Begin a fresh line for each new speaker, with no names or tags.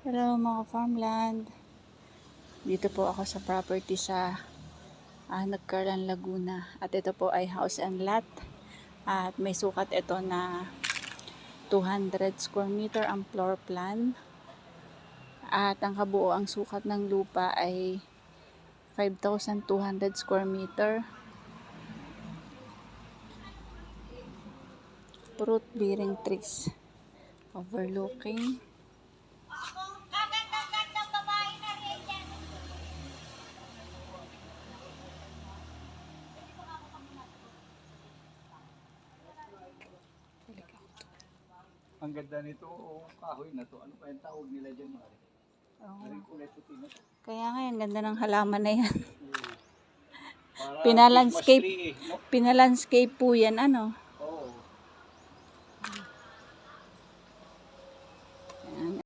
Hello mga farmland. Dito po ako sa property sa Nagcarlan, Laguna. At ito po ay house and lot. At may sukat ito na 200 square meter ang floor plan. At ang kabuoang sukat ng lupa ay 5,200 square meter. Fruit bearing trees overlooking.
Ang ganda nito, kahoy na to. Ano pa yung tawag nila dyan, Mari? Kulay puti na to.
Kaya nga, ang ganda ng halaman na yan.
Para
Pinalandscape.
Christmas tree, no?
Pinalandscape po yan, ano?